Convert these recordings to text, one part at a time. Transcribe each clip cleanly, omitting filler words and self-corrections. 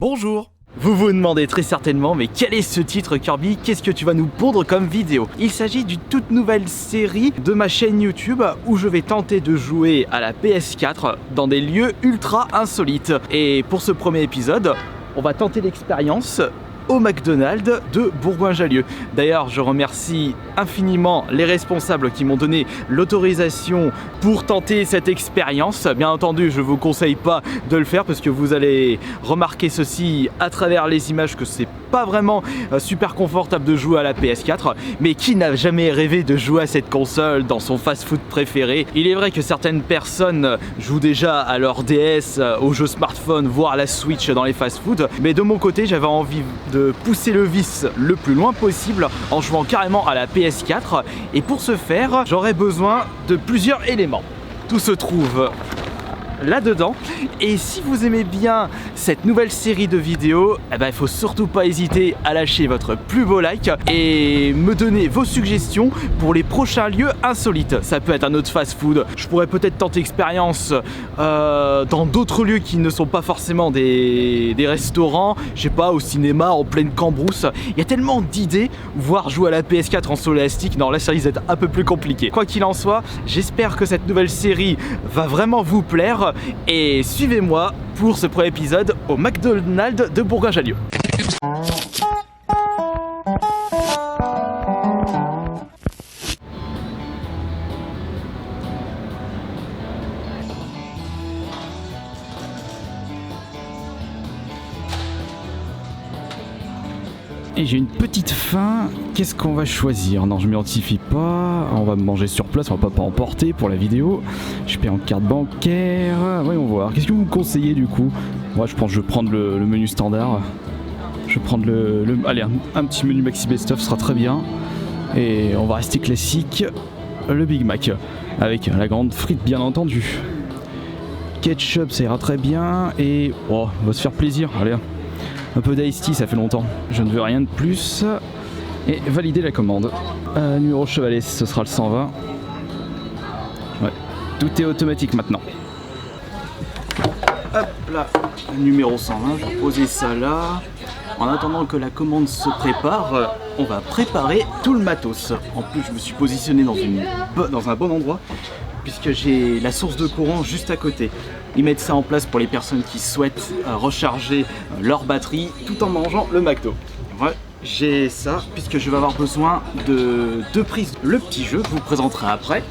Bonjour. Vous vous demandez très certainement, mais quel est ce titre Kirby? Qu'est-ce que tu vas nous pondre comme vidéo? Il s'agit d'une toute nouvelle série de ma chaîne YouTube où je vais tenter de jouer à la PS4 dans des lieux ultra insolites. Et pour ce premier épisode, on va tenter l'expérience au McDonald's de Bourgoin-Jallieu. D'ailleurs, je remercie infiniment les responsables qui m'ont donné l'autorisation pour tenter cette expérience. Bien entendu, je ne vous conseille pas de le faire parce que vous allez remarquer ceci à travers les images que c'est pas vraiment super confortable de jouer à la PS4. Mais qui n'a jamais rêvé de jouer à cette console dans son fast-food préféré? Il est vrai que certaines personnes jouent déjà à leur DS, aux jeux smartphone, voire la Switch dans les fast-food. Mais de mon côté, j'avais envie de pousser le vice le plus loin possible en jouant carrément à la PS4, et pour ce faire j'aurais besoin de plusieurs éléments. Tout se trouve là-dedans, et si vous aimez bien cette nouvelle série de vidéos, il faut surtout pas hésiter à lâcher votre plus beau like et me donner vos suggestions pour les prochains lieux insolites. Ça peut être un autre fast-food, je pourrais peut-être tenter expérience dans d'autres lieux qui ne sont pas forcément des restaurants, je sais pas, au cinéma, en pleine Cambrousse. Il y a tellement d'idées, voire jouer à la PS4 en solastique, non, la série c'est un peu plus compliqué. Quoi qu'il en soit, j'espère que cette nouvelle série va vraiment vous plaire. Et suivez-moi pour ce premier épisode au McDonald's de Bourgoin-Jallieu. Et j'ai une petite faim, qu'est-ce qu'on va choisir? Non, je m'identifie pas, on va manger sur place, on va pas emporter pour la vidéo. Je paie en carte bancaire, voyons voir. Qu'est-ce que vous me conseillez du coup? Moi je pense que je vais prendre le menu standard. Je vais prendre allez, un petit menu Maxi Best Of sera très bien. Et on va rester classique, le Big Mac, avec la grande frite bien entendu. Ketchup ça ira très bien, et on va se faire plaisir, allez. Un peu d'Ice Tea, ça fait longtemps. Je ne veux rien de plus. Et valider la commande. Numéro chevalet, ce sera le 120. Ouais, tout est automatique maintenant. Hop là, numéro 120, je vais poser ça là. En attendant que la commande se prépare, on va préparer tout le matos. En plus, je me suis positionné dans un bon endroit, puisque j'ai la source de courant juste à côté. Ils mettent ça en place pour les personnes qui souhaitent recharger leur batterie tout en mangeant le McDo. Ouais, j'ai ça, puisque je vais avoir besoin de 2 prises. Le petit jeu, je vous présenterai après.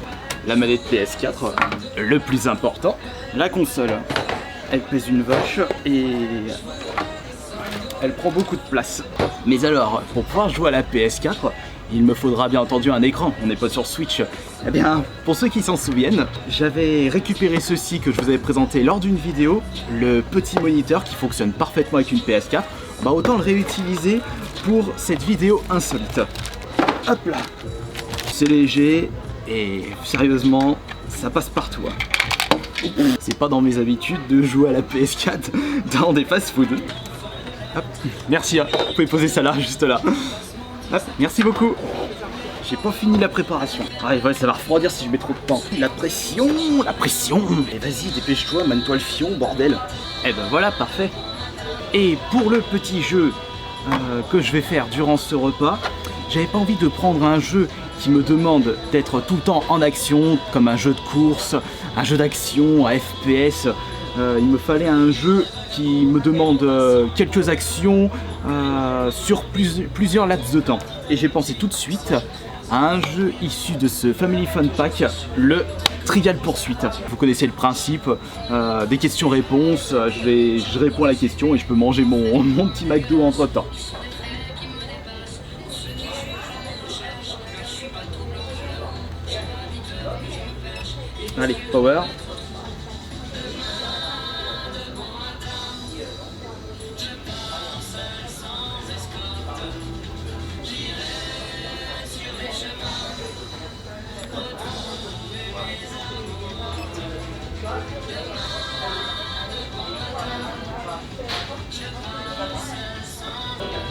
La manette PS4, le plus important. La console, elle pèse une vache et elle prend beaucoup de place. Mais alors, pour pouvoir jouer à la PS4, il me faudra bien entendu un écran, on n'est pas sur Switch. Eh bien, pour ceux qui s'en souviennent, j'avais récupéré ceci que je vous avais présenté lors d'une vidéo, le petit moniteur qui fonctionne parfaitement avec une PS4. Autant le réutiliser pour cette vidéo insolite. Hop là, c'est léger et sérieusement, ça passe partout. C'est pas dans mes habitudes de jouer à la PS4 dans des fast-food. Hop, merci, vous pouvez poser ça là, juste là. Hop, merci beaucoup. J'ai pas fini la préparation. Ouais, ça va refroidir si je mets trop de temps. La pression. Et vas-y, dépêche-toi, mane-toi le fion, bordel. Eh ben voilà, parfait. Et pour le petit jeu que je vais faire durant ce repas, j'avais pas envie de prendre un jeu qui me demande d'être tout le temps en action, comme un jeu de course, un jeu d'action, un FPS. Il me fallait un jeu qui me demande quelques actions sur plusieurs laps de temps. Et j'ai pensé tout de suite à un jeu issu de ce Family Fun Pack, le Trivial Poursuite. Vous connaissez le principe, des questions-réponses, je réponds à la question et je peux manger mon petit McDo entre temps. Allez, power.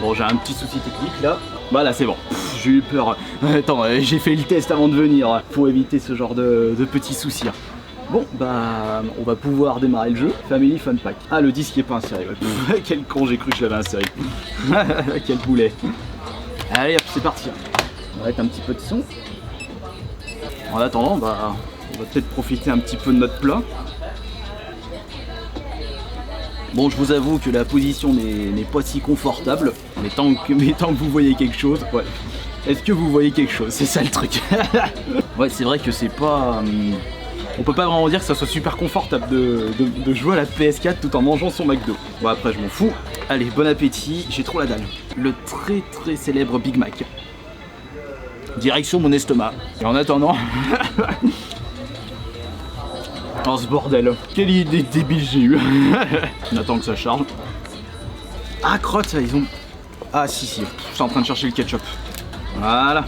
Bon, j'ai un petit souci technique là. Voilà, c'est bon. J'ai eu peur. Attends, j'ai fait le test avant de venir pour éviter ce genre de petits soucis. Bon, bah, on va pouvoir démarrer le jeu. Family Fun Pack. Ah, le disque est pas inséré. Ouais. Quel con, j'ai cru que je l'avais inséré. Quel boulet. Allez, hop, c'est parti. On va mettre un petit peu de son. En attendant, bah, on va peut-être profiter un petit peu de notre plat. Bon, je vous avoue que la position n'est pas si confortable, mais tant que vous voyez quelque chose, ouais. Est-ce que vous voyez quelque chose? C'est ça le truc. Ouais, c'est vrai que c'est pas... on peut pas vraiment dire que ça soit super confortable de jouer à la PS4 tout en mangeant son McDo. Bon, après, je m'en fous. Allez, bon appétit, j'ai trop la dalle. Le très célèbre Big Mac. Direction mon estomac. Et en attendant... Oh ce bordel, quelle idée débile j'ai eu. On attend que ça charge. Ah crotte, ils ont... Ah si, je suis en train de chercher le ketchup. Voilà.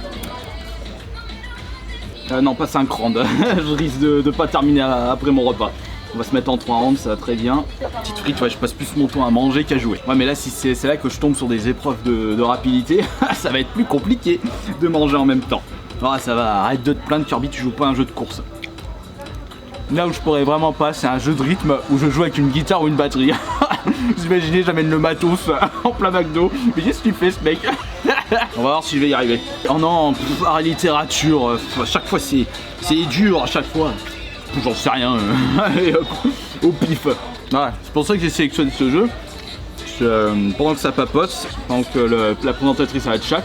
Non, pas 5 rounds. Je risque de pas terminer après mon repas. On va se mettre en 3 rounds, ça va très bien. Petite frite, ouais, je passe plus mon temps à manger qu'à jouer. Ouais, mais là, si c'est là que je tombe sur des épreuves de rapidité, ça va être plus compliqué de manger en même temps. Ah, ça va, arrête de te plaindre, Kirby, tu joues pas à un jeu de course. Là où je pourrais vraiment pas, c'est un jeu de rythme où je joue avec une guitare ou une batterie. Vous imaginez, j'amène le matos en plein McDo. Mais qu'est-ce qu'il fait ce mec? On va voir si je vais y arriver. Oh non, la littérature, à chaque fois c'est dur, à chaque fois. J'en sais rien. Allez hop, au pif. Voilà, c'est pour ça que j'ai sélectionné ce jeu. Pendant que ça papote, pendant que la présentatrice arrête chat.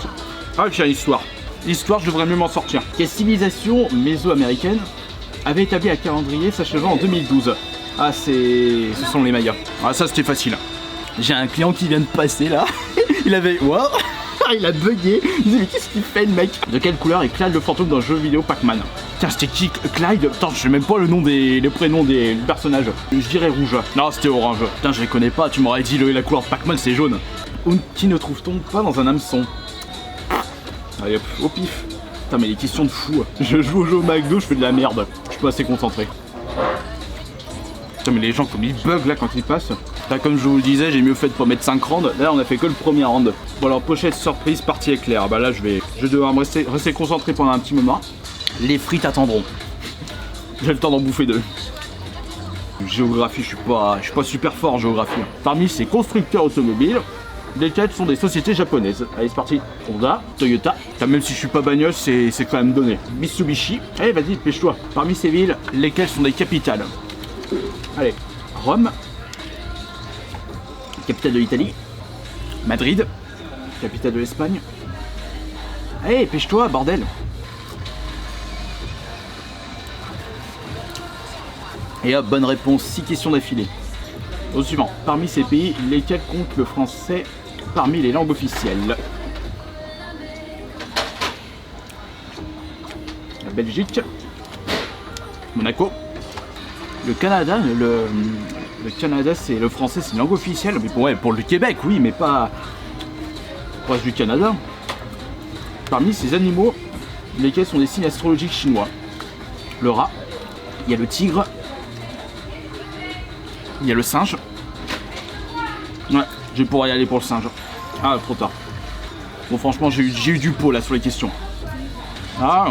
Ah, j'ai l'histoire. L'histoire, je devrais mieux m'en sortir. Quelle civilisation méso-américaine avait établi un calendrier s'achevant en 2012. Ah, ce sont les Mayas. Ah, ça c'était facile. J'ai un client qui vient de passer là. Il avait... Wow. Il a bugué. Il disait mais qu'est-ce qu'il fait le mec? De quelle couleur est Clyde le fantôme dans le jeu vidéo Pac-Man? Tiens, c'était qui Clyde? Putain, je sais même pas les prénoms des personnages. Je dirais rouge. Non, c'était orange. Putain, je les connais pas. Tu m'aurais dit la couleur de Pac-Man c'est jaune. Qui ne trouve-t-on pas dans un hameçon? Allez hop, au pif. Putain, mais les questions de fou. Je joue au jeu au McDo, je fais de la merde. Je suis pas assez concentré. Putain, mais les gens comme ils bug là quand ils passent. Là, comme je vous le disais, j'ai mieux fait de pas mettre 5 rounds. Là, on a fait que le premier round. Bon, alors, pochette surprise, partie éclair. Bah là, je vais devoir me rester concentré pendant un petit moment. Les frites attendront. J'ai le temps d'en bouffer 2. Géographie, je suis pas super fort en géographie. Parmi ces constructeurs automobiles, lesquels sont des sociétés japonaises. Allez, c'est parti. Honda, Toyota. Même si je suis pas bagnole, c'est quand même donné. Mitsubishi. Allez, vas-y, pêche-toi. Parmi ces villes, lesquelles sont des capitales? Allez, Rome. Capitale de l'Italie. Madrid. Capitale de l'Espagne. Allez, pêche-toi, bordel. Et hop, bonne réponse. 6 questions d'affilée. Au suivant. Parmi ces pays, lesquels comptent le français parmi les langues officielles? La Belgique. Monaco. Le Canada. Le Canada, c'est le français, c'est une langue officielle. Mais ouais, pour le Québec, oui, mais pas proche du Canada. Parmi ces animaux, lesquels sont des signes astrologiques chinois? Le rat. Il y a le tigre. Il y a le singe. Ouais, je vais pouvoir y aller pour le singe. Ah, trop tard. Bon, franchement, j'ai eu du pot là sur les questions. Ah,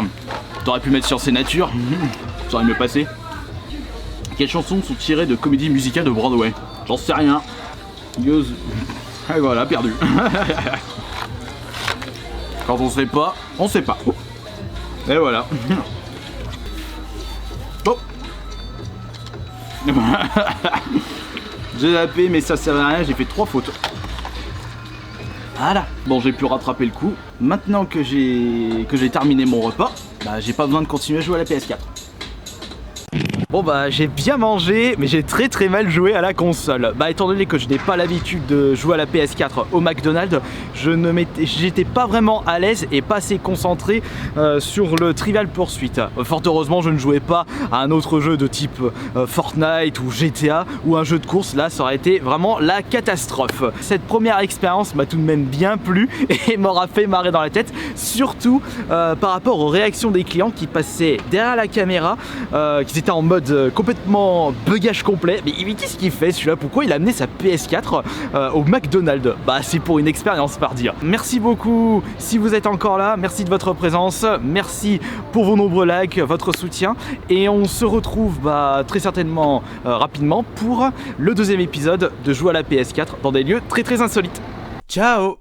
t'aurais pu mettre Sciences et Nature. Ça aurait mieux passé. Quelles chansons sont tirées de comédies musicales de Broadway? J'en sais rien. Et voilà, perdu. Quand on sait pas, on sait pas. Et voilà. Oh. J'ai zappé, mais ça sert à rien, j'ai fait 3 fautes. Voilà. Bon, j'ai pu rattraper le coup. Maintenant que j'ai terminé mon repas, bah, j'ai pas besoin de continuer à jouer à la PS4. Bon bah j'ai bien mangé, mais j'ai très mal joué à la console. Bah étant donné que je n'ai pas l'habitude de jouer à la PS4 au McDonald's, j'étais pas vraiment à l'aise et pas assez concentré sur le Trivial Pursuit. Fort heureusement, je ne jouais pas à un autre jeu de type Fortnite ou GTA ou un jeu de course. Là, ça aurait été vraiment la catastrophe. Cette première expérience m'a tout de même bien plu et m'aura fait marrer dans la tête, surtout par rapport aux réactions des clients qui passaient derrière la caméra, qui étaient en mode mode complètement bugage complet. Mais qu'est-ce qu'il fait celui-là? Pourquoi il a amené sa PS4 au McDonald's? Bah c'est pour une expérience par dire. Merci beaucoup si vous êtes encore là, merci de votre présence, merci pour vos nombreux likes, votre soutien, et on se retrouve très certainement rapidement pour le deuxième épisode de Jouer à la PS4 dans des lieux très insolites. Ciao!